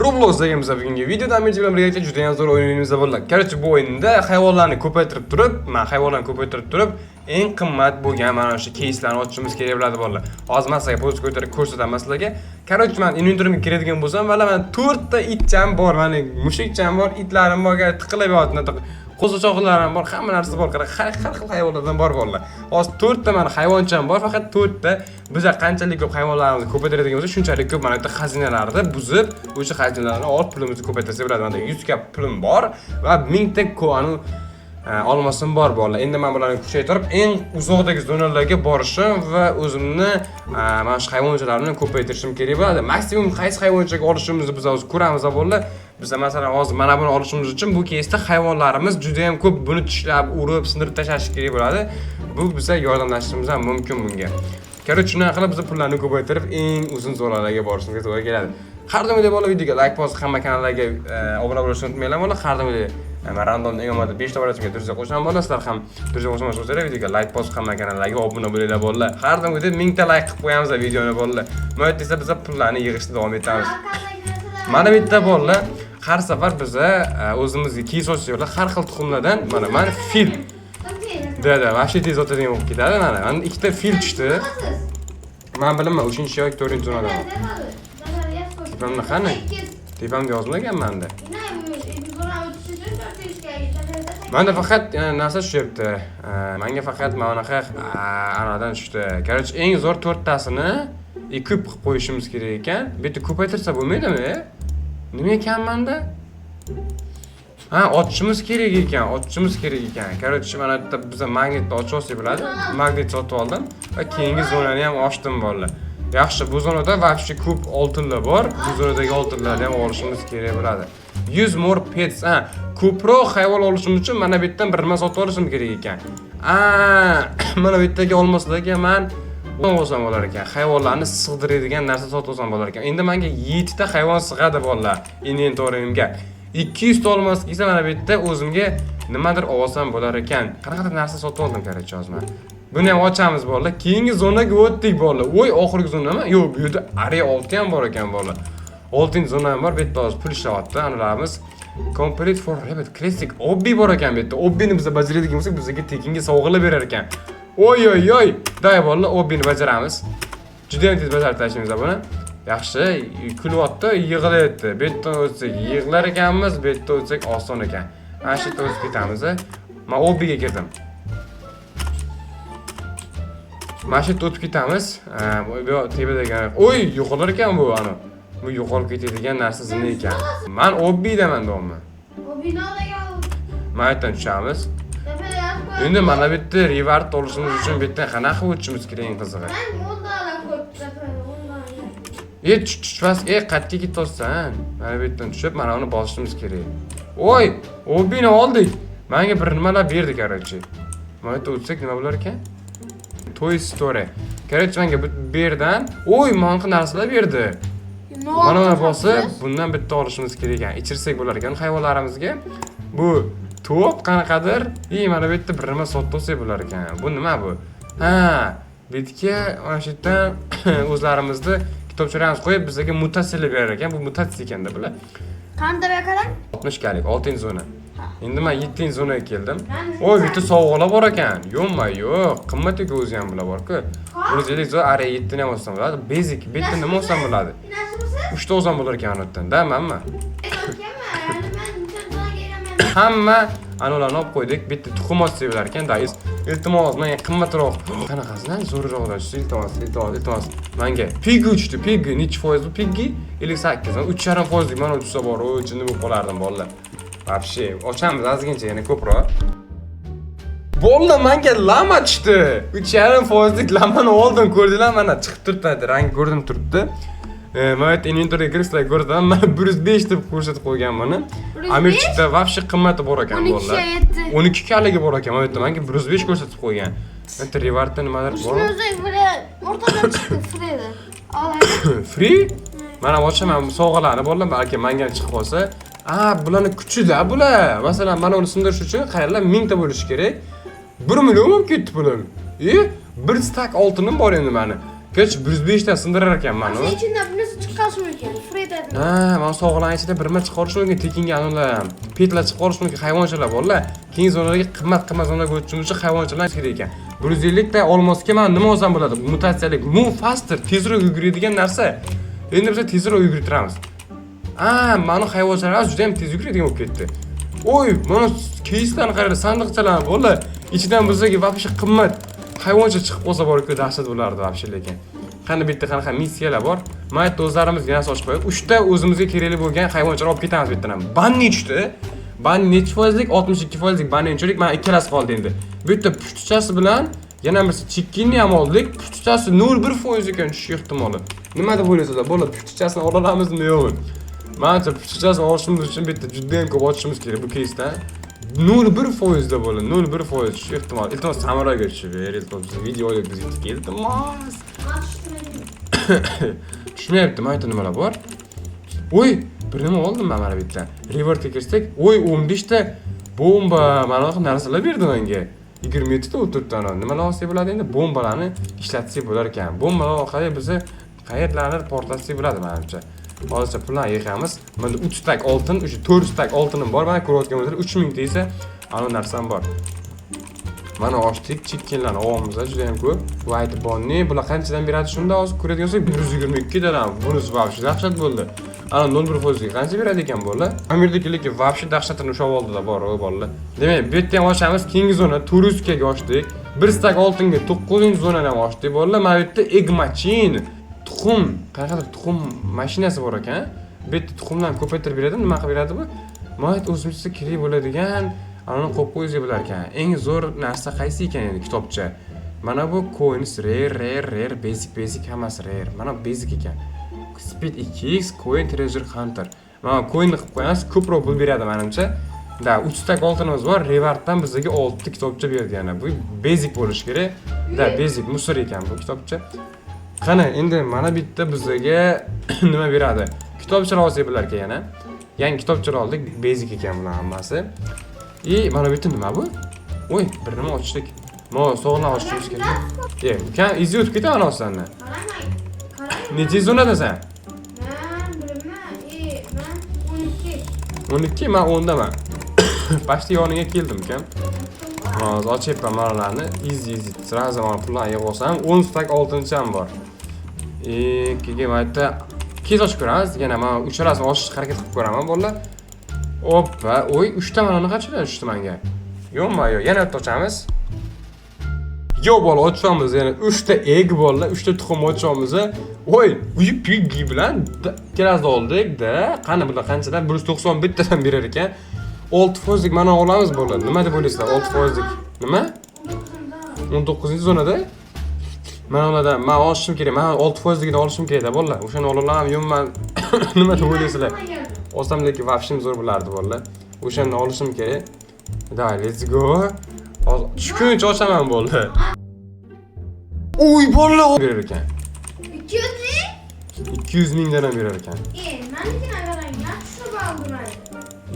Roblox deganimiz bugungi videoda men bilan birgalikda juda ham zo'r o'yinimiz bo'ladi. Короче, bu o'yinda hayvonlarni ko'paytirib turib, eng qimmat bo'lgan mana shu keyslarni ochishimiz kerak bo'ladi bolalar. Hozir men sizlarga poz ko'tarib ko'rsataman sizlarga. Короче, men inventorimga kiradigan bo'lsam, mana 4 ta itcham bor, mana mushukcham bor, itlarim bor, tiqilib yotibdi. Qo'zichoqlarim bor, hamma narsa bor. Har xil hayvonlardan bor bolalar. Hozir 4 ta mana hayvoncham bor, faqat 4 ta. Bizlar qanchalik ko'p hayvonlarimizni ko'paytiradigan bo'lsa, shunchalik ko'p mana bitta xazinalarni buzib, o'sha xazinalarni olib pulimizni ko'paytirsa bo'ladi. Menda 100 ga pulim bor va 1000 ta ko'ani olmasim bor bolalar. Endi men bularni kuchaytirib, eng uzoqdagi zonalarga borishim va o'zimni mana shu hayvonchalarni ko'paytirishim kerak bo'ladi. Maksimum qaysi hayvonchaga olishimizni biz hozir ko'ramiz bolalar. Biz masalan hozir mana buni olishimiz uchun bu keysda hayvonlarimiz juda ham ko'p, buni tishlab, urib, sindirib tashlash kerak bo'ladi. Bu bizga yordamlashishimiz ham mumkin bunga. Короче, shunday qilib biz pullarni ko'paytirib, eng uzun zonalarga borishimizga to'g'ri keladi. Har doimgidek bolalar videoga like bosib, hamma kanallarga obuna bo'lishni unutmanglar bolalar. Har doimgidek random eng omadi 5 ta bolalarga tursa qo'shaman bolalar. Sizlar ham tursa qo'shmoqchi videoga like bosib, hamma kanallarga obuna bo'linglar bolalar. Har doimgidek 1000 ta like qilib qo'yamiz videoni bolalar. Nima desa biz pullarni yig'ishda davom etamiz. Mana bitta bolalar har safar biza o'zimizga keys ochsak, har xil tuxumlardan mana fil. Da, вообще tez o'tadigan bo'lib ketadi mana. Mana ikkita fil tushdi. Men bilaman, 3-chi yoki 4-chi zonadan. Tepamda qani? Tepamda yozmagan menda. Menda faqat narsa tushyapti. Menga faqat mana bunaqa anadan tushdi. Короче, eng zo'r 4 tasini ekip qilib qo'yishimiz kerak ekan. Bu yerda ko'paytirsa bo'lmaydimi? Nima ekan menda? Ha, ochishimiz kerak ekan. Короче, mana bitta biz magnetni ochib olsak bo'ladi. Magnet sotib oldim va keyingi zonani ham ochdim bolalar. Yaxshi, bu zonada вообще ko'p oltinlar bor. Bu zonadagi oltinlarni ham olishimiz kerak bo'ladi. 100 more pets. Ha, ko'proq hayvon olishim uchun mana bu yerdan bir nima sotib olishim kerak ekan. Mana bu yerdagi olmoslarga men olsam bo'lar ekan. Hayvonlarni sig'diradigan narsa sotib olsam bo'lar ekan. Endi menga 7 ta hayvon sig'adi bolalar inventorimga. 200 ta olmos kelsa mana bu yerda o'zimga nimadir olsam bo'lar ekan. Qanaqadir narsa sotib oldim kerak hozir. Buni ham ochamiz bolalar. Keyingi zonaga o'tdik bolalar. Voy, oxirgi zonami? Yo'q, bu yerda area 6 ham bor ekan bolalar. 6-zona ham bor. Bu yerda hozir pul ishlayapti. Analarimiz Complete for Rabbit Classic hobby bor ekan bu yerda. Hobbini biz bajaradigan bo'lsak, bizga tekinga sovg'alar berar ekan. Oy. Day bolalar, hobbini bajaramiz. Juda ham tez bajarib tashlaymiz buni. Yaxshi, kulyapti, yig'layapti. Bu yerdan o'tsak yig'lar ekanmiz, bu yerdan o'tsak oson ekan. Mana shu yerdan o'tib ketamiz. Men hobbiga kirdim. Mana shu yerdan o'tib ketamiz. Bu tepadagi. Oy, yo'qolar ekan bu ana. Bu yo'qolib ketadigan narsa zina ekan. Men hobbi deman do'mmi. Hobbini olagan. Mana yerdan tushamiz. Endi mana bu yerda reward olishimiz uchun bu yerdan qanaqa o'tishimiz kerak eng qizig'i. Men 10 dollar qo'yib Tushmas, qayerga ketyapsan? Mana bu yerdan tushib, mana uni bosishimiz kerak. Oy, hobbini oldik. Menga bir nimalar berdi, короче. Mana yerda o'tsak nima bo'lar ekan? Toy Story. Короче, menga bu yerdan, menga narsalar berdi. Mana buni bosib, bundan bitta olishimiz kerak ekan. Ichirsak bo'lar ekan hayvonlarimizga. Bu to'p qanaqadir, mana bu yerda bir nima sotib olsak bo'lar ekan. Bu nima bu? Ha, bu yerga mana shu yerdan o'zlarimizni kitobchalarimiz qo'yib bizga mutatsiyalar berar ekan. Bu mutatsiya ekanda bular. Qanday ekan? 60 kalik, 6-zona. Endi men 7-zonaga keldim. Oy, bitta sovg'alar bor ekan. Yo'q, qimmat-ku o'zi ham bular bor-ku. O'zingizga zo'r area 7 ni ham olsam bo'ladi. Basic, bitta nima olsam bo'ladi? 3 ta olsam bo'lar ekan undan. Da, manmi? Hamma anolarni olib qo'ydik. Bitta tuxum olsa bo'lar ekan. Da, iltimos, menga qimmatroq. Qanaqasidan zo'rroqlar, iltimos. Menga piggi tushdi. Piggi necha foiz bu piggi? 58. 3.5% mana tushsa bor, jinni bo'lib qolardim bolalar. Вообще, ochamiz azgincha yana ko'proq. Bolalar, menga lama tushdi. 3.5% lamani oldim, ko'rdinglar, mana chiqib turibdi, rang ko'rdim turibdi. Mana inventoriga kirishlar ko'rdim, men 105 deb ko'rsatib qo'yganman. Amirchikda вообще qimmati bor ekan bolalar. 12 kaligi bor ekan, mana menga 105 ko'rsatib qo'ygan. Endi rewardda nimadir bor? O'rtadan chiqdi, free. Free? Mana ochaman sovg'alarni bolalar, balki menga chiqib qolsa. Bularning kuchida bular. Masalan, mana uni sindirish uchun qayerlar 1000 ta bo'lishi kerak. 1 million ham ketdi pulim. Bir stak oltinim bor endi meni. Kech 105 ta sindirar ekanman Mana u. ichidan bunisi chiqqanishi mumkin. Freda. Ha, mana sog'lan ichida birma chiqarish mumkin, tekinga ular ham. Petlar chiqarish mumkin hayvonchalar borlar. Keng zonalarga qimmat zonalarga o'tishimiz uchun hayvonchalar kerak ekan. 150 ta olmosga men nima olsam bo'ladi? Mutatsiyalik, move faster, tezroq yuguradigan narsa. Endi biz tezroq yugurtiramiz. Mana hayvonchalar juda ham tez yuguradigan bo'lib ketdi. Oy, mana keyslarni qarang, sandiqchalar borlar. Ichidan bizga vaqti qimmat hayvoncha chiqib qolsa bor-ku, dahshat bo'lardi vaqti lekin. Qani bitta qanaqa missiyalar bor. Mayt do'stlarimizga yana sochib qo'yib, 3 ta o'zimizga kerakli bo'lgan hayvonchalar olib ketamiz bittadan. Banni 3 ta. Banni necha foizlik? 62% banni unchalik. Mana ikkalasi qoldi endi. Bu yerda pushtichasi bilan yana birisi chekkinni ham oldik. Pushtichasi 0.1% ekan tushish ehtimoli. Nima deb o'ylaysizlar? Bo'ladi, pushtichasini olamizmi yo'qmi? Menimcha pushtichasini olishimiz uchun bitta juda ham ko'p ochishimiz kerak bu keysda. 0.1% da bo'ladi. 0.1% tushish ehtimoli. Iltimos samaraga tushib ber, iltimos videoga bizga iltimos. Tushmayapti, mayda nimalar bor? Oy, bir nima oldim men mana bitta. Revertga kirsak, oy 15 ta bomba, mana bunaqa narsalar berdi menga. 27 ta o'tirtdan. Nimalar olsak bo'ladi endi? Bombalarni ishlatsak bo'lar ekan. Bombalar orqali biz qayerlarni portlatsak bo'ladi menimcha. Hozircha pullarni yig'amiz. Menda 3 stak oltin, o'sha 4 stak oltinim bor. Mana ko'rayotganingizdek 3000 ta esa ana narsam bor. Mana ochdik, chekkinlarni ovomiz juda ham ko'p. Bu aytib borni, bular qanchadan beradi shunda hozir ko'radigan bo'lsak 122 tadan. Bunisi vobshe dahshat bo'ldi. Ana 0.1% qancha beradi ekan bolalar? Amerikaliklar vobshe dahshatini ushlab oldida bor o bolalar. Demak, bu yerda ham ochamiz, keyingi zona 400 ga ochdik. 1 stak oltinga 9-zonani ham ochdik bolalar. Mana bu yerda egg machine, tuxum, qanaqadir tuxum mashinasi bor ekan. Bu yerda tuxumlarni ko'paytirib beradi, nima qilib beradi bu? Mayt o'zimizga kerak bo'ladigan Ana qo'yib qo'ysa bo'lar ekan. Eng zo'r narsa qaysi ekan endi kitobcha? Mana bu coins rare, basic hammasi rare. Mana basic ekan. Speed 2x coin treasure hunter. Mana coinni qilib qo'yamiz, ko'proq pul beradi menimcha. Da 3 stak oltinimiz bor, rewarddan bizga 6 ta kitobcha berdi yana. Bu basic bo'lish kerak. Da basic musor ekan bu kitobcha. Qani, endi mana bitta bizga nima beradi? Kitobchalar olsak bo'lar ekan yana. Yangi kitobchalar oldik, basic ekan bular hammasi. Mana bu yerda nima bu? Oy, bir nima ochdik. Mana sog'lan ochishimiz kerak. Ukam izi o'tib ketaman osondan. Qarang. Necha zonadasan? Men bilmayman. Men 12. 12, men 10 daman. Pashti yoniga keldim ukam. Hozir ochyapman manalarni. Easy. Sразу mana pullarni yig'ib olsam, 10 stak oltincham bor. Keyin mayda keyin ochib ko'ramiz. Yana men uchalasini ochishga harakat qilib ko'raman bolalar. Oppa, oy 3 ta mana qanchadan tushdi menga? Yo'qmi, yana bitta ochamiz. Yo'q bola, ochamiz yana 3 ta egg bolalar, 3 ta tuxum ochamiz. Oy, uyi piggi bilan ikkalasi oldik-da. Qani bular qanchadan? 191 tadan berar ekan. 6% mana olamiz bolalar. Nima deb o'ylaysizlar? 6%. Nima? 19-zonada? Mana ulardan men olishim kerak. Men 6%dan olishim kerak-da bolalar. O'shani olalamam, yo'qman. Nima deb o'ylaysizlar? Olsam lekin vafshim zo'r bo'lardi bolalar. O'shani olishim kerak. Давай, let's go. Hozir tushkuncha ochaman bo'ldi. Uy, bolalar berar ekan. 200 ming? 200 mingdan ham berar ekan. Menikini qarang, yaxshi bo'ldi.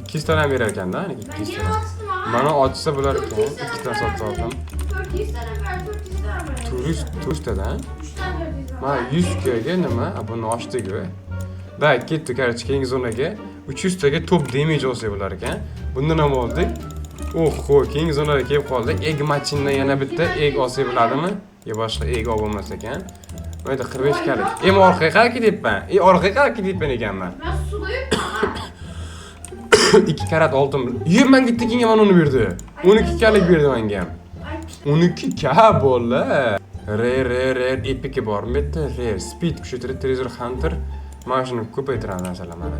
200 tadan berar ekanda, 200 tadan. Mana ochsa bo'lar ekan. 2 tadan sotib oldim. 400 tadan ber, 400 tadan ber. 400 tadan. 3 tadan berdingiz. Mana 100 ga nima? Buni ochdik-ku. Da, ketdik qarchi keyingi zonaga. 300 taga top damage olsa bo'lar ekan. Bundan ham oldik. Oho, keyingi zonaga kelib qoldik. Egg machindan yana bitta egg olsa bo'ladimi? Yo boshqa egg olmas ekan. Mayda 45 kalik. Orqaga qarab ketyapman. Orqaga qarab ketyapman ekanman. Men suvda yuribman. 2 karat oltin. Menga tekinga mana uni berdi. 12 kalik berdi menga ham. 12 ka bola. Rare epic bormi bitta? Rare speed kuchaytirib treasure hunter. Mana shuni ko'paytiramiz masalan mana.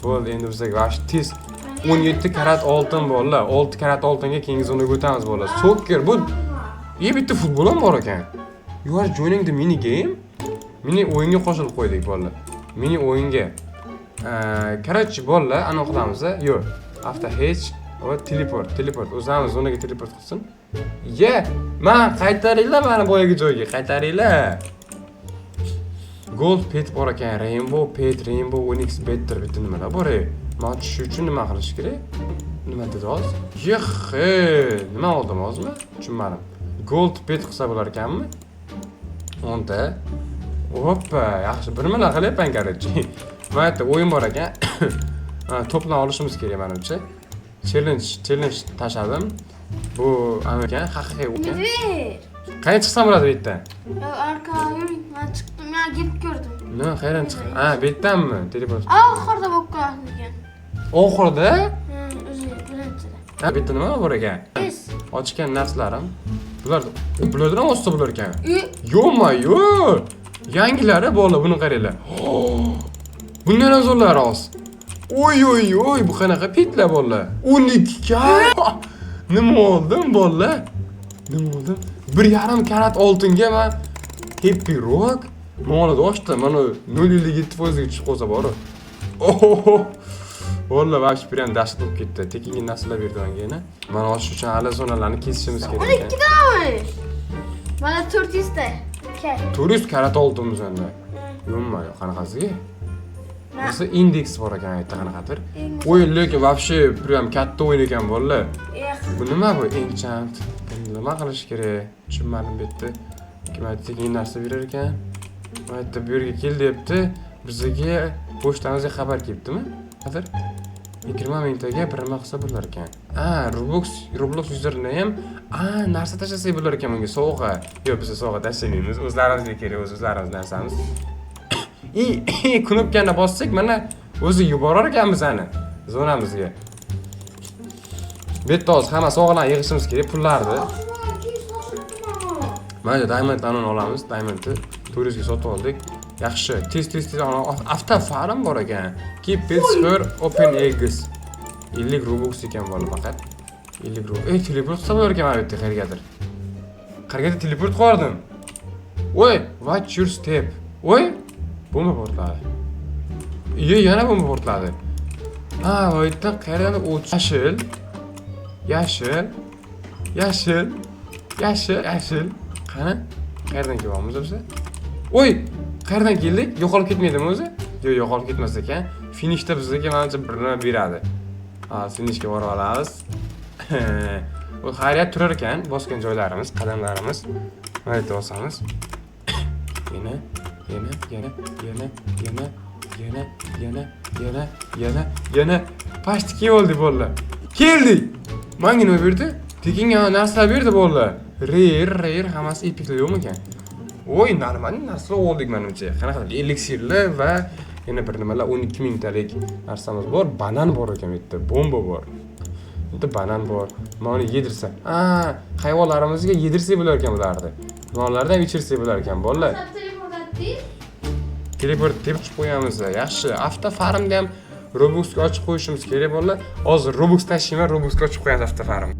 Bo'ldi, endi bizga vash tez 17 karat oltin bolalar. 6 karat oltinga keyingi zonaga o'tamiz bolalar. Soccer bu. Bitta futbol ham bor ekan. You are joining the mini game. Mini o'yinga qo'shilib qo'ydik bolalar. Mini o'yinga. Короче, bolalar, ana qilamiz. Yo'q. After H va teleport. O'zimiz zonaga teleport qilsin. Men qaytaringlar meni boyagi joyga, qaytaringlar. Gold pet bor ekan, Rainbow pet, Rainbow Onyx better bitta nimalar bor. Men tushish uchun nima qilish kerak? Nima dedi hozir? Nima oldim hozirmi? Tushunmadim. Gold pet qilsa bo'lar ekanmi? 10 ta. Hoppa, yaxshi. Bir nima qilyapman, короче. Mana yerda o'yin bor ekan. To'pni olishimiz kerak menimcha. Challenge tashladim. Bu ekan, haqiqiy ekan. Ver. Qayerga chiqsam bo'ladi bu yerdan? Ya arka yuring. Men chiqdim, men kelib ko'rdim. Nima, qayerdan chiqdi? Bu yerdanmi? Teleport. Oxirida bo'lib qolgan ekan. Oxirida? O'zi birinchida. Bu yerda nima bor ekan? Yes. Ochgan narslarim. Bulardan o'zsa bo'lar ekan. Yo-mayo! Yangilari bolalar, buni qaranglar. Bundan azonlar oz. Oy, bu qanaqa pitlar bolalar? 12 ga. Nima oldim bolalar? Nima oldim? 1,5 karat oltinga men Happy Rock molada ochdim. Mana 0,7% ga tushib qolsa bor. Vallahi vash prям dasht bo'lib ketdi. Tekinga narsalar berdi menga yana. Mana ochish uchun hali zonalarni kesishimiz kerak ekan. 12 dami? Mana 400 ta. 400 karat oldimiz endi. Yo'qmi, qanaqasiga? Biz indeks bor ekan aytdi qanaqadir. O'yin lekin вообще prям katta o'yin ekan bolalar. Bu nima bu? Enchant. Nima qilish kerak? Tushunmadim bu yerda. Kim aytdi narsa berar ekan? Aytdi bu yerga kel debdi. Bizga pochtamizga xabar kelibdimi? Hozir 20 mingtaga bir nima qilsa bo'lar ekan. Roblox yuzlarini ham narsa tashlasak bo'lar ekan bunga sovg'a. Yo'q, biz sovg'a tashlamaymiz. O'zlarimizga kerak, o'zlarimiz narsamiz. Knopkani bossak, mana o'zi yuborar ekanmiz ani zonamizga. Bu yerda hozir hamma sovg'alarni yig'ishimiz kerak, pullarni. Mana diamondlarni olamiz, diamondni 400 ga sotib oldik. Yaxshi, tez avto farm bor ekan. Keep pets for open eggs. 50 Robux ekan bola faqat. 50 Robux. Teleport qilsa bo'lar ekan mana bu yerda qayergadir. Qayergadir teleport qildim. Voy, watch your step. Voy, bomba portladi. Yana bomba portladi. Bu yerda qayerdan yashil. Qani? Qayerdan kelyapmiz biz? Voy, qayerdan keldik? Yo'qolib ketmaydimi o'zi? Yo'q, yo'qolib ketmas ekan. Finishda bizga menimcha bir nima beradi. Finishga borib olamiz. Bu xayriyat turar ekan, bosgan joylarimiz, qadamlarimiz. Mana yerda bosamiz. Yana. Pashti keldi bolalar. Keldik. Menga nima berdi? Tekinga narsa berdi bolalar. Rare hammasi epiklar yo'qmi ekan? Voy, normal narsalar oldik menimcha. Qanaqa eliksirlar va yana bir nimalar 12 mingtalik narsamiz bor. Banan bor ekan bu yerda, bomba bor. Bitta banan bor. Mana yedirsa. Hayvonlarimizga yedirsak bo'lar ekan bularni. Nonlardan ichirsak bo'lar ekan bolalar. Teleport deb qo'yamiz. Yaxshi. Avto farmni ham Robuxga ochib qo'yishimiz kerak bolalar. Hozir Robux tashlayman, Robuxga ochib qo'yamiz avto farm.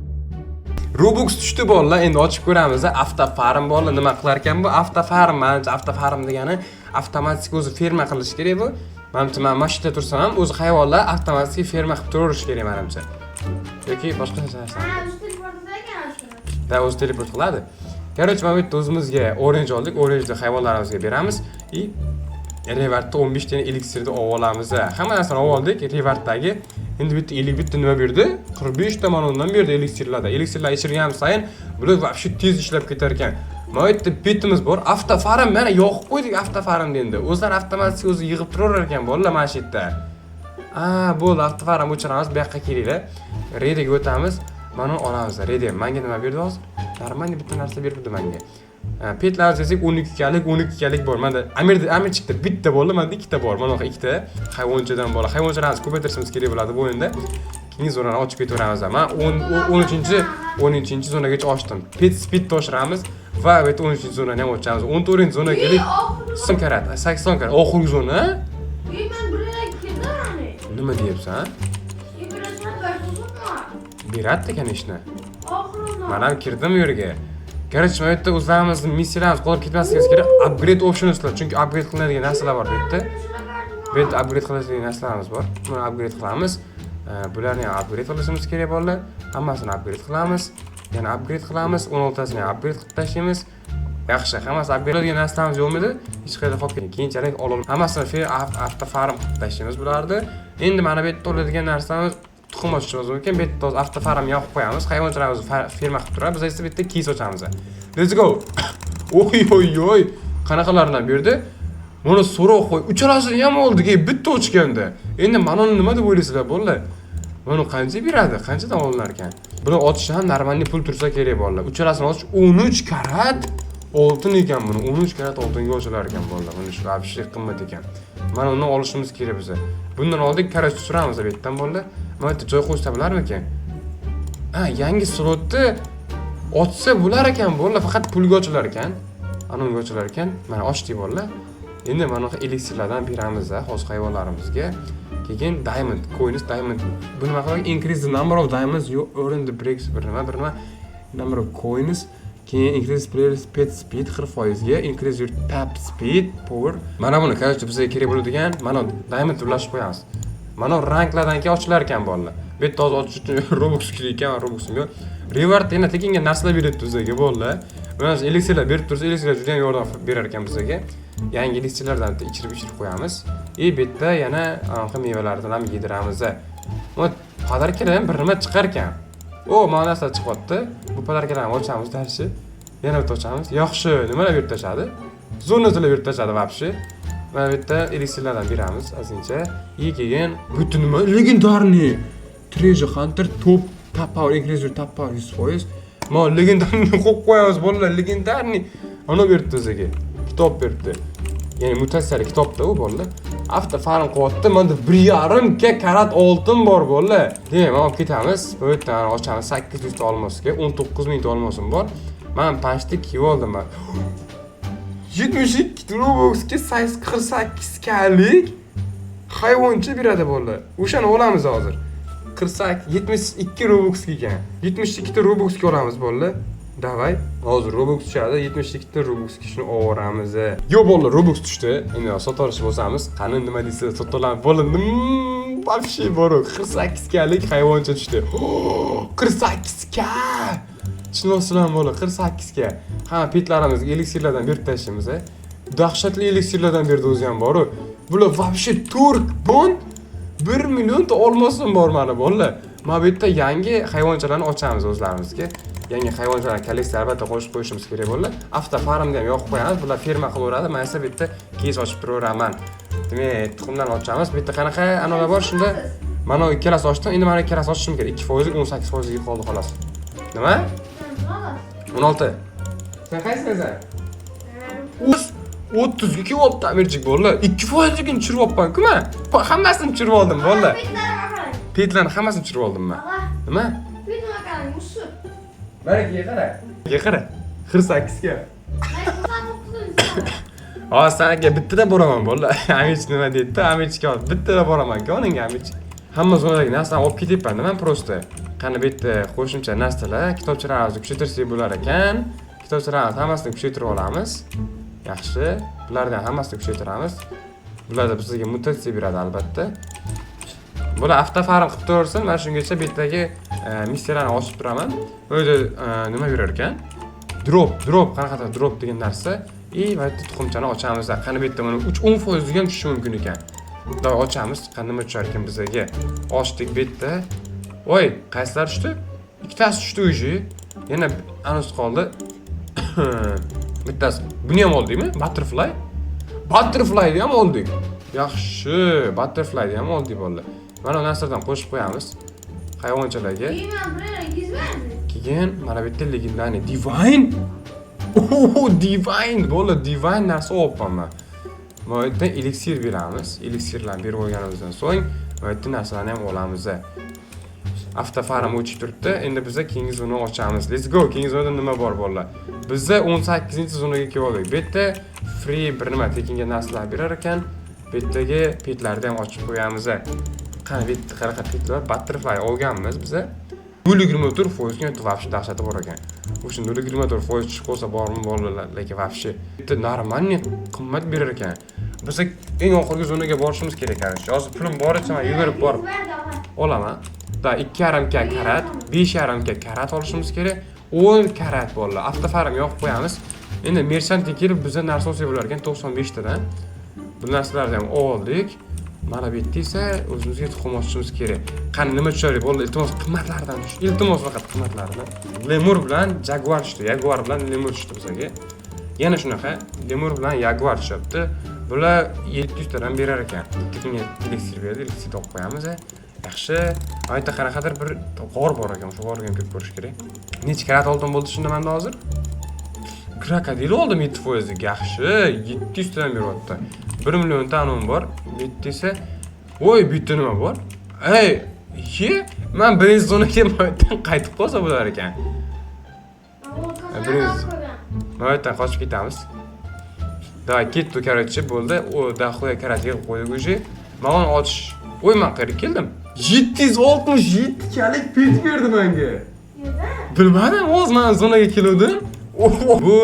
Robux tushdi bolalar, endi ochib ko'ramiz. Avto farm bolalar nima qilar ekan bu? Avto farm, menimcha avto farm degani avtomatik o'zi ferma qilish kerak bu. Menimcha men mashinada tursam ham o'zi hayvonlar avtomatik ferma qilib turaverish kerak menimcha. Yoki boshqa narsa. Da o'zi teleport qiladi. Короче, mana bu yerda o'zimizga orange oldik. Orange'ni hayvonlarimizga beramiz. Revartda 15 ta eliksirni olamiz. Hamma narsani oldik. Revartdagi endi bitta 50 bitta nima berdi? 45 ta ondan berdi eliksirlarda. Eliksirlar ichirgan sayin bular вообще tez ishlab ketar ekan. Mana bu yerda petimiz bor. Avto farm mana yoqib qo'ydik avto farmni endi. O'zlari avtomatik o'zi yig'ib turaverar ekan bolalar mana shu yerda. Bo'ldi, avto farm o'chiramiz. Bu yoqqa kelinglar. Redga o'tamiz. Mana olamiz. Redi menga nima berdi hozir? Darmanga bitta narsa berdi menga. Petlar desak 12 kalik bor. Menda Amir chiqdi. Bitta bo'ldi, menda ikkita bor. Mana bu ikkita hayvonchadan bor. Hayvonchalarni ko'paytirishimiz kerak bo'ladi bu o'yinda. Keyin zonani ochib ketaveramiz. Men 13-zonagacha ochdim. Pet speed oshiramiz va bu yerda 13-zonani ham ochamiz. 14-zona kelik. 80 karat. Oxirgi zona. Men birga keldim. Nima deyapsan? Beratdi ekan ishni. Men ham kirdim u yerga. Короче, mana yerda o'zlarimizning missiyalarimiz qolib ketmasligimiz kerak. Upgrade optionslar, chunki upgrade qilinadigan narsalar bor bu yerda. Bu yerda upgrade qiladigan narsalarimiz bor. Buni upgrade qilamiz. Bularni ham upgrade qilishimiz kerak bolalar. Hammasini upgrade qilamiz. Yana upgrade qilamiz. 16tasini ham upgrade qilib tashlaymiz. Yaxshi, hammasi upgrade qiladigan narsalarimiz yo'qmidi? Hech qayerda qolib ketgan. Keyinchalik olib hammasini avto farm qilib tashlaymiz bularni. Endi mana bu yerda oladigan narsamiz tuxum ochishimiz mumkin. Bu yerda avto farm yoqib qo'yamiz. Hayvonchalarimiz ferma qilib turadi. Biz esa bu yerda kiyis ochamiz. Let's go. Oy. Qanaqalardan berdi? Mana so'roq qo'y. Uchalasini ham oldiga bitta ochganda. Endi mana nima deb o'ylaysizlar bolalar? Mana qancha beradi? Qanchadan olinar ekan? Buni ochish ham normalniy pul tursa kerak bolalar. Uchalasini ochish 13 karat oltin ekan buni. 13 karat oltinga ochilar ekan bolalar. Mana shu вообще qimmat ekan. Mana uni olishimiz kerak biz. Bundan oldin karaj suramiz bu yerdan bolalar. Mana bitta joy qo'ysa bo'larmikan? Ha, yangi slotni ochsa bo'lar ekan bolalar, faqat pulga ochilar ekan. Anonga ochilar ekan. Mana ochdik bolalar. Endi mana bu eliksirlardan beramiz hozir hayvonlarimizga. Keyin diamond, coins diamond. Bu nima qiladi? Increase the number of diamonds you earn the breaks. Bir nima? Number of coins. Keyin increase player's pet speed 40% ga, increase your tap speed power. Mana buni qarashda bizga kerak bo'ladigan mana diamond ulashib qo'yamiz. Mana ranklardan keyin ochilar ekan bolalar. Bu yerda hozir ochish uchun Robux kerak ekan, Robuxim yo'q. Reward yana tekinga narsalar beradi bizga bolalar. Mana eliksirlar berib tursa, eliksirlar juda ham yordam berar ekan bizga. Yangi eliksirlardan ichirib qo'yamiz. Bu yerda yana anaqa mevalardan ham yediramiz. Mana podarkadan bir nima chiqar ekan. O, mana narsa chiqyapti. Bu podarkalarni ochamiz darshi. Yana bitta ochamiz. Yaxshi, nimalar berib tashadi? Zonalar berib tashadi вообще. Mana bu yerda eliksirlardan beramiz azincha. Keyin butun nima legendarniy Treasure Hunter top power increase your top power 100%. Mana legendarniy qo'yib qo'yamiz bolalar, legendarniy. Ana beribdi bizga. Kitob beribdi. Ya'ni mutatsiyali kitobda u bolalar. Hafta farm qilyapti. Menda 1.5 karat oltin bor bolalar. Demak, men olib ketamiz. Bu yerdan ochamiz 800 ta olmosga, 19000 ta olmosim bor. Men pashtik kiyib oldim men. 72 Robuxga 48 kalik hayvoncha beradi bolalar. O'shani olamiz hozir. 72 Robux ekan. 72 ta Robuxga olamiz bolalar. Davay, hozir Robux tushadi, 72 ta Robuxga shuni olamiz. Yo bolalar, Robux tushdi. Endi sotarish bo'lsamiz, qani nima deysiz, sotalarni bo'lindim. Вообще bor, 48 kalik hayvoncha tushdi. 48 ka. Chinosizlar bolalar, 48 ga. Ha, petlarimizga eliksirlardan berib tashlaymiz. Dahshatli eliksirlardan berdi o'zi ham bor. Bular вообще turk bon 1 million ta olmosim bor mana bolalar. Mana bu yerda yangi hayvonchalarni ochamiz o'zlarimizga. Yangi hayvonchalar kolleksiya albatta qo'shib qo'yishimiz kerak bo'ladi. After farmni ham yoqib qo'yamiz. Bular ferma qilaveradi. Men esa bu yerda keys ochib turaveraman. Demak, tuxumlarni ochamiz. Bu yerda qanaqa anolar bor shunda? Mana ikkalasi ochdim. Endi mana ikkalasi ochishim kerak. 2% 18% ga qoldi xolos. Nima? 16. Sen qaysisan? 30 ga kelyapti amirchik bolalar. 2% ga tushiribman-ku men. Hammasini tushirib oldim bolalar. Petlarni hammasini tushirib oldim men. Nima? Baraka qara. Qara. 48 ga. Ha, senga bittada boraman bolalar. Amich nima deydi? Amichga bittada boraman-ku, oningga amich. Hamma zonadagi narsalarni olib ketyapman men prosta. Qani bu yerda qo'shimcha narsalar, kitobchalarimizni kuchaytirsak bo'lar ekan. Kitobchalarimizni hammasini kuchaytirib olamiz. Yaxshi. Bulardan hammasini kuchaytiramiz. Bularda bizga mutatsiya beradi albatta. Bular avtofarm qilib turaversin, men shungacha bu yerdagi missiyalarni ochib turaman. Bu yerda nima berar ekan? Drop, qanaqadir drop degan narsa. Va yerda tuxumchani ochamiz. Qani bu yerda mana 10% ga ham tushishi mumkin ekan. Xudo ochamiz, qani nima tushar ekan bizga? Ochdik bu yerda. Voy, qaysilar tushdi? Ikkitasi tushdi o'zi. Yana anus qoldi. Bittasi. Buni ham oldikmi? Butterfly ham oldik. Yaxshi, butterfly ham oldik bolalar. Mana bu narsalardan qo'shib qo'yamiz hayvonchalarga. Keyin mana bu yerda legendarniy divine. Divine bolalar, divine narsa olibman men. Mana bu yerda eliksir beramiz. Eliksirlarni berib olganimizdan so'ng mana bu yerda narsalarni ham olamiz. Avtofarm o'chib turibdi. Endi biz keyingi zonani ochamiz. Let's go. Keyingi zonada nima bor bolalar? Biz 18-zonaga keldik. Bu yerda free bir nima tekinga narsalar berar ekan. Bu yerdagi petlarni ham ochib qo'yamiz. Qani bu yerda qanaqa petlar? Butterfly olganmiz biz. 0.24% вообще dahshati bor ekan. O'sha 0.24% tushib qolsa bormi bolalar, lekin вообще bitta normalniy qimmat berar ekan. Biz eng oxirgi zonaga borishimiz kerak ekan. Hozir pulim boricha men yugurib borib olaman. Da 2.5 karat, 5.5 karat olishimiz kerak. 10 karat bolalar. Avtofarm yoqib qo'yamiz. Endi merchantga kelib bizga narsa olsa bo'lar ekan 95 tadan. Bu narsalarni ham oldik. Mana bu yerda esa o'zimizga tuxum ochishimiz kerak. Qani nima tushar bolalar? Iltimos qimmatlardan tush. Iltimos faqat qimmatlardan. Lemur bilan jaguar tushdi. Jaguar bilan lemur tushdi bizga. Yana shunaqa lemur bilan jaguar tushyapti. Bular 700 tadan berar ekan. Tekinga elektr berdi, elektr olib qo'yamiz. Yaxshi. Ayta qanaqadir bir g'or bor ekan, o'sha g'orga ham kirib ko'rish kerak. Necha karat oltin bo'ldi shunda menda hozir? Krokodil oldim 7%lik. Yaxshi, 700 tadan beryapti. 1 million ta anon bor. 7 esa voy, bu yerda nima bor? Ey, men birinchi zonaga qaytib qolsa bo'lar ekan. Mayotdan qochib ketamiz. Davay, ketdi, короче, bo'ldi. O daxoya karat yig'ib qo'ydik уже. Men ochish. Voy, men qayerga keldim? 767 kalik pet berdi menga. Bilmadim, hozir men zonaga keldim. Bu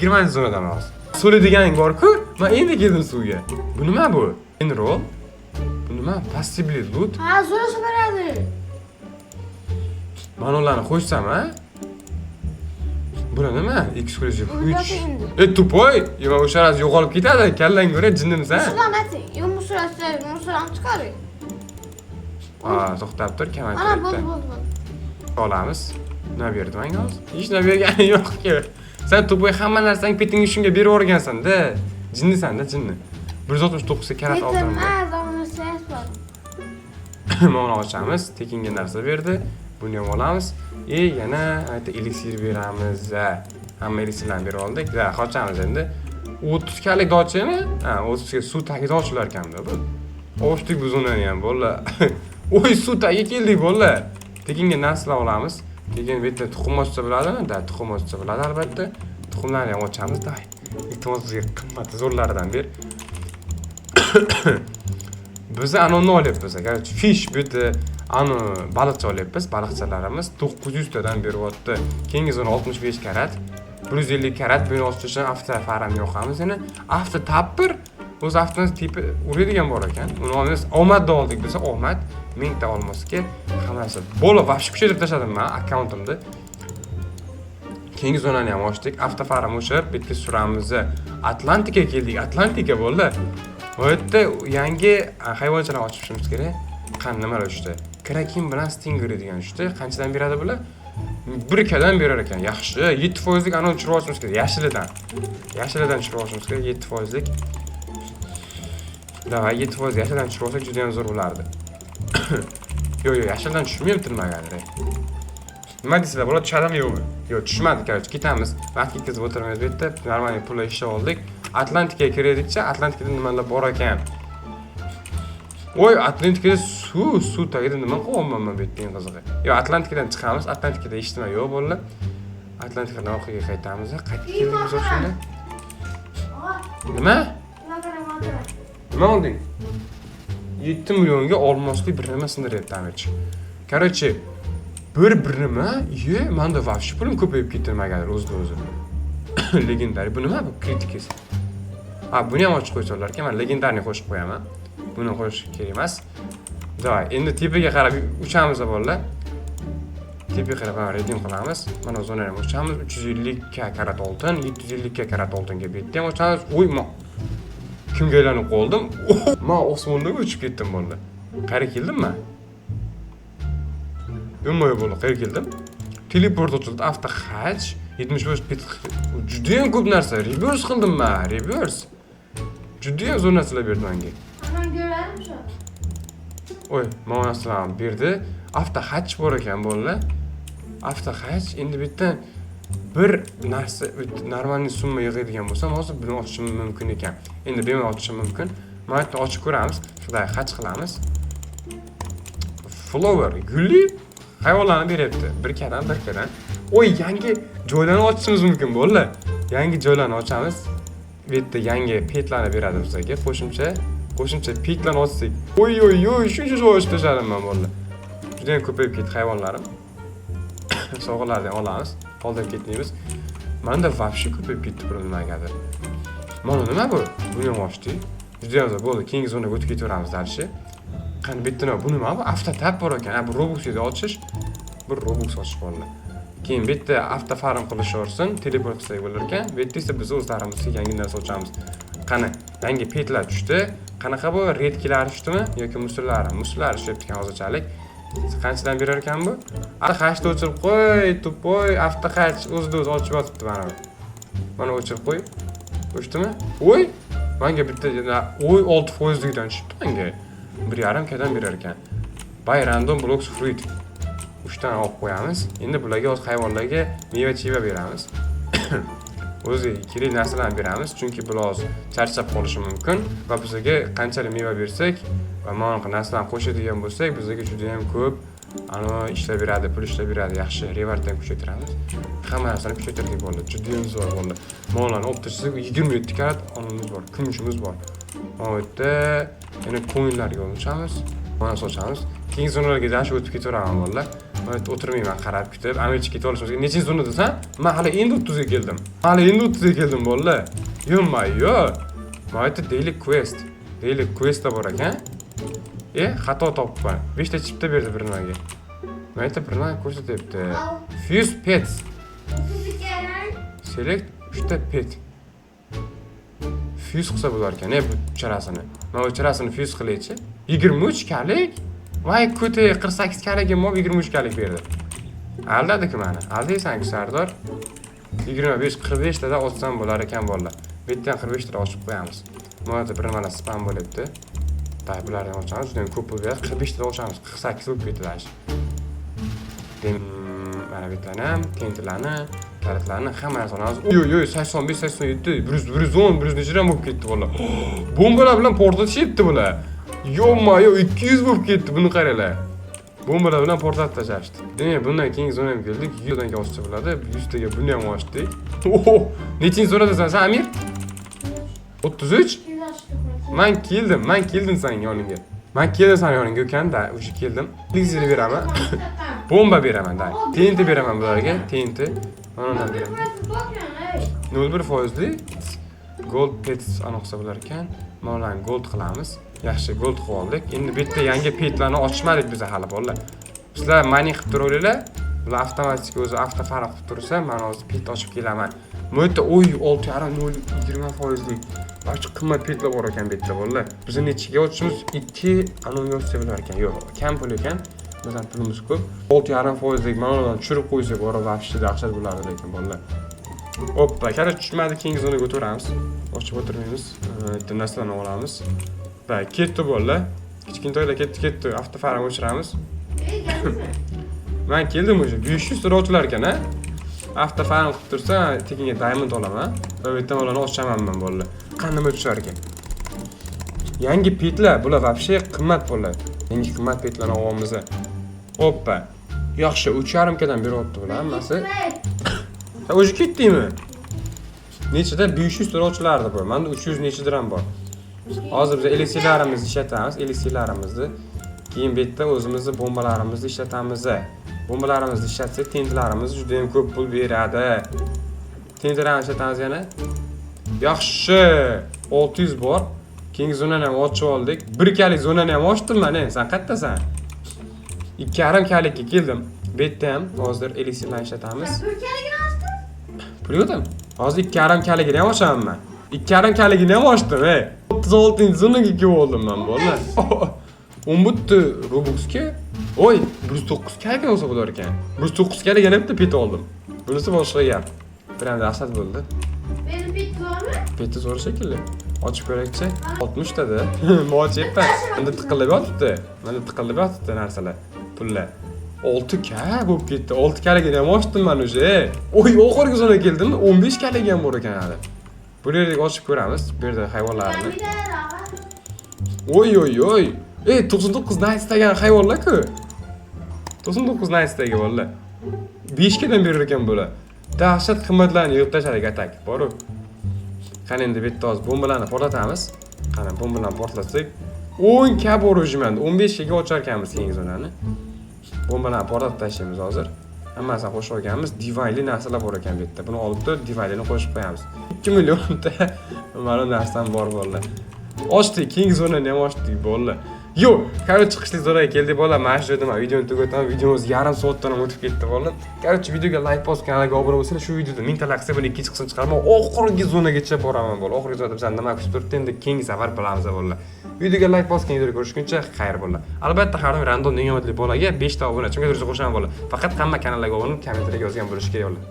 20-zonadan hozir. Suli deganing bor-ku, men endi keldim suvga. Bu nima bu? Enroll. Bu nima? Possibly loot. Ha, zo'rasa beradi. Men ularni qo'ysam, ha? Bu nima? Eksklyuziv 3. Tupoy, men o'sha raz yo'qolib ketadi. Kallang ko'ra jinnimisan. Musulmon ayting. Yo musulmon chiqaring. To'xtab tur, kaman Ana, kiribdi. bo'ldi. Olamiz. Nima berdi menga hozir? Hech nima bergani yo'q-ku. Sen Tupoy hamma narsang petingni shunga berib o'rgansan-da. Jinnisan-da, jinni. 169 karat oltin bor. Mana ochamiz, tekinga narsa berdi. Buni ham olamiz. Yana ayta eliksir beramiz. Hamma eliksirlarni berib oldik. Qochamiz endi. 30 kalik dochimi? 30 ga suv tagida ochilar ekan-da bu. Ochdik biz uni ham, bolla. Oy, suv tagiga keldik, bolla. Tekinga narsalar olamiz. Keyin bu yerda tuxum ochsa bo'ladimi? Tuxum ochsa bo'ladi albatta. Tuxumlarni ham ochamiz, da. Iltimos bizga qimmat zo'rlaridan ber. Biz anonni olyapmiz. Fish bu yerda baliqcha olyapmiz. Baliqchalarimiz 900 tadan beryapti. Keyingi zona 65 karat, 150 karat buni ochish uchun afta faram yoqamiz. Yana afta tapir o'z aftani tipi uradigan bor ekan. Uni olamiz. Omadda oldik desa, omad 1000 ta olmasga hammasi. Bo'la vaqt pishirib tashladim men akkauntimda. Keyingi zonani ham ochdik. Afta faram o'shib, bitga suramiz. Atlantika keldik. Atlantika bo'ldi. Bu yerda yangi hayvonchalar ochishimiz kerak. Nimalar uchta? Kraken bilan stinger degan uchta. Qanchadan beradi bular? 1 kadan berar ekan. Yaxshi. 7% lik anon chirib olishimiz kerak. Yashilidan. Yashilidan chirib olishimiz kerak 7% lik. Davay 7% yashildan chirib olsak juda ham zo'r bo'lardi. Yo'q, yashildan tushmayapti nimagadir. Nima deysizlar? Bular tushadimi yo'qmi? Yo'q, tushmadi, короче, ketamiz. Vaqt ketkazib o'tirmaymiz bu yerda. Normal pullar ishlab oldik. Atlantikaga kirdikcha, Atlantikada nimalar bor ekan? Voy, Atlantikada suv tagida nima qilyapman men bu yerda eng qizig'i. Yo'q, Atlantikadan chiqamiz. Atlantikada hech nima yo'q bo'ldi. Atlantikadan orqaga qaytamiz. Qaytib keldik biz o'shanda. Nima? Nima olding? 7 millionga olmosli bir nima sindiryapti amichi. Короче, bir nima? Menda vaqti pulim ko'payib ketdi nimagadir o'zida-o'zi. Legendary. Bu nima bu? Kritikis. Buni ham ochib qo'ysalar ekan, men legendarni qo'shib qo'yaman. Buni qo'yish kerak emas. Davay, endi tepaga qarab uchamiz bolalar. Tepaga qarab redim qilamiz. Mana zonani ham ochamiz. 350 karat oltin, 750 karat oltinga bu yerda ham ochamiz. Voy, kimga aylanib qoldim? Men osmonda uchib ketdim bo'ldi. Qayerga keldim men? Yo'q, bo'ldi, qayerga keldim? Teleport ochildi, avto haj, 75 pet. Juda ham ko'p narsa, reverse qildim men, reverse. Juda ham zo'r narsalar berdi menga. Men ko'radim shu. Oy, mana narsalar berdi. Avto haj bor ekan bo'ldi. Avto haj endi bu yerdan bir narsa normal summa yig'adigan bo'lsam, hozir buni ochishim mumkin ekan. Endi bemalol ochishim mumkin. Mana bu ochib ko'ramiz. Xudoy haj qilamiz. Flower, gulli hayvonlarni beryapti. Bir kadan. Oy, yangi joylarni ochishimiz mumkin bo'ldi. Yangi joylarni ochamiz. Bu yerda yangi petlarni beradi bizga. Qo'shimcha petlarni ochsak. Oy, shuncha joy ochib tashladim men bo'ldi. Juda ham ko'payib ketdi hayvonlarim. Sog'larni olamiz. Qoldirib ketmaymiz. Menda vaqti ko'payib ketdi bir nimagadir. Mana nima bu? Buni ham ochdik. Juda ham zo'r bo'ldi. Keyingi zonaga o'tib ketaveramiz dalshi. Qani bitta nima? Bu nima bu? Avtotap bor ekan. Bu Robux'da ochish. Bir Robux ochish bo'ldi. Keyin bu yerda avto farm qilishaversin, teleport qilsak bo'lar ekan. Bu yerda esa biz o'zlarimizga yangi narsa ochamiz. Qani, yangi petlar tushdi. Qanaqa bu? Redkilar tushdimi yoki musullar? Musullar ishlayapti ekan hozirchalik. Qanchadan berar ekan bu? Avto o'chirib qo'y, Tupoy, avto o'zida o'zi ochib yotibdi mana bu. Mana o'chirib qo'y. O'chdimi? Voy! Menga bitta oy 6%dan chiqdi menga. 1,5 kadan berar ekan. Buy random blocks fruit. 3 tane olib qo'yamiz. Endi bularga o'z hayvonlarga meva-cheva beramiz. O'zi kerak narsalarni beramiz, chunki bular charchab qolishi mumkin va bizga qanchalik meva bersak va mana bunaqa narsalarni qo'shadigan bo'lsak, bizga juda ham ko'p ishlab beradi, pul ishlab beradi, yaxshi reward ham kuchaytiramiz. Hamma narsani kuchaytirdik bo'ldi. Juda ham zo'r bo'ldi. Mo'lani olib tashlasak 27 karat onimiz bor, kumushimiz bor. Mana bu yerda yana coinlarga o'tamiz. Mana sochamiz. Keyingi zonalarga dash o'tib ketaveraman bolalar. Men o'tirmayman, qarab kutib. Amirchi ketib olishimizga nechinchi zona desan? Men hali endi 30 ga keldim. Hali endi 30 ga keldim bolalar. Yo. Mana bu daily quest. Daily quest bor ekan. Xato topibman. 5 ta chipta berdi bir nimaga. Mana bu bir nima ko'rsatyapti. Fuse pets. Select 3 ta pet. Fuse qilsa bo'lar ekan, bu charasini. Mana bu charasini fuse qilaychi. 23 kalik. Voy ko'te 48 kaligim mob 23 kalik berdi. Aldadiku meni. Aldaysan-ku Sardor. 25-45 tada ochsam bo'lar ekan bolalar. Bu yerdan 45 tada ochib qo'yamiz. Mana bu bir nimalar spam bo'lyapti. Bularni ochamiz, juda ham ko'p bo'lib ketadi. 45 tada ochamiz, 48 bo'lib ketadi. Mana bu yerdan ham tentlarni, kalitlarni hammasini olamiz. Oy, 85, 87, 110, 100 nechadan bo'lib ketdi bolalar. Bombalar bilan portlatishyapti bular. Yo, 200 bo'lib ketdi, buni qaranglar. Bombalar bilan portlatib tashlashdi. Demak, bundan keyingi zonaga keldik. 100 dan ochsa bo'ladi. 100 taga buni ham ochdik. Nechinchi zonadasan sen, Amir? 33? Men keldim sening yoningga. Men keldim sening yoningga ukanda, o'sha keldim. Elixir beraman. Bomba beraman, da. TNT beraman bularga, TNT. Mana beraman. 0,1% gold pets anoqsa bo'lar ekan. Mana gold qilamiz. Yaxshi gold qilib oldik. Endi bu yerda yangi petlarni ochmadik biz hali bolalar. Sizlar mining qilib turinglar. Bular avtomatik o'zi avtofarq qilib tursa, men hozir pet ochib kelaman. Bu yerda 6,5 20%lik barcha qimmat petlar bor ekan bu yerda bolalar. Bizning nechiga ochishimiz 2 anonimiy bo'lar ekan. Yo'q, kam pul ekan. Bizning pulimiz ko'p. 6,5%lik mana ularni tushirib qo'ysak, vaqtida dahshat bo'lardi lekin bolalar. Hoppa, qara tushmadi, keyingi zonaga o'tiramiz. Ochib o'tirmaymiz. Bitta narsalarni olamiz. Va ketdi bolalar. Kichkintoylar ketdi. Avtofarni o'chiramiz. Men keldim o'sha 500 ta ochlar ekan, ha? Avtofarni qilib tursa, tekinga diamond olaman. Va bu yerdan ularni ochaman men bolalar. Qanday o'char ekan? Yangi petlar, bular вообще qimmat bolalar. Yangi qimmat petlarni olamiz. Hoppa. Yaxshi, 3,5 kadan beryapti bular hammasi. Sen o'zi ketdingmi? Nechida 500 ta ochlardi bu. Menda 300 nechidir ham bor. Hozir biz elixirlarimizni ishlatamiz, elixirlarimizni. Keyin bu yerda o'zimizni bombalarimizni ishlatamiz. Bombalarimizni ishlatsak, tentlarimiz juda ham ko'p pul beradi. Tentlarni ishlatamiz yana. Yaxshi, 600 bor. Keyingi zonani ham ochib oldik. 1 kalik zonani ham ochdim men. Sen qayerdasan? 2,5 kalikka keldim. Bu yerda ham hozir elixirlarni ishlatamiz. 1 kaligini ochding? Pul yo'qmi? Hozir 2,5 kaligini ham ochaman men. 2,5 kaligini ham ochdim, 36-zonaga kelib oldim men bolalar. 10 Robuxga, 109 kaligini olsa bo'lar ekan. 109 kalig yana bitta pet oldim. Bunisi boshqa gap. Bir ham dahshat bo'ldi. Meni pet bormi? Peti zo'r shekilli. Ochib ko'rakchi. 60 tada. Mo'jibman. Menda tiqilib yotibdi narsalar. Pullar. 6 ka bo'lib ketdi. 6 kaligini ham ochdim men o'sha. Oxirgi zonaga keldimmi? 15 kalig ham bor ekan hali. Bu yerga ochib ko'ramiz. Bu yerda hayvonlarni. Oy. 99 nice degan hayvonlar-ku. 99 nice degan bolalar. 5 kadan berar ekan bular. Dahshat qimmatlarni yig'ib tashladik atak. Boru. Qani endi bu yerda hozir bombalarni portlatamiz. Qani bombalarni portlatsak, 10 ka bor o'jimanda. 15 ga ochar ekanmiz keyingi zonani. Bombalarni portlatib tashlaymiz hozir. Hammasini qo'shib olganmiz. Divinely narsalar bor ekan bu yerda. Buni olib turib Divinelyni qo'shib qo'yamiz. 2 millionta mana narsadan bor bolalar. Ochdik, keyingi zonani ham ochdik bolalar. Yo, qani chiqishli zonaga keldik bolalar. Mana shu yerda men videoni tugataman. Videomiz yarim soatdan ham o'tib ketdi bolalar. Qani videoga like bosib, kanalga obuna bo'lsanglar, shu videoda 1000 ta like qilsa, buni ikkinchi qismini chiqaraman. Oxirgi zonagacha boraman bolalar. Oxirgi zonada bizdan nima kutib turibdi, endi keyingi safar bilamiz bolalar. Videoga like bosib, keyingi videoda ko'rishguncha xayr bolalar. Albatta, har doim random eng omadli bolaga 5 ta obunachi qo'shaman bolalar. Faqat hamma kanallarga obuna bo'lib, kommentariyaga yozgan bo'lish kerak bolalar.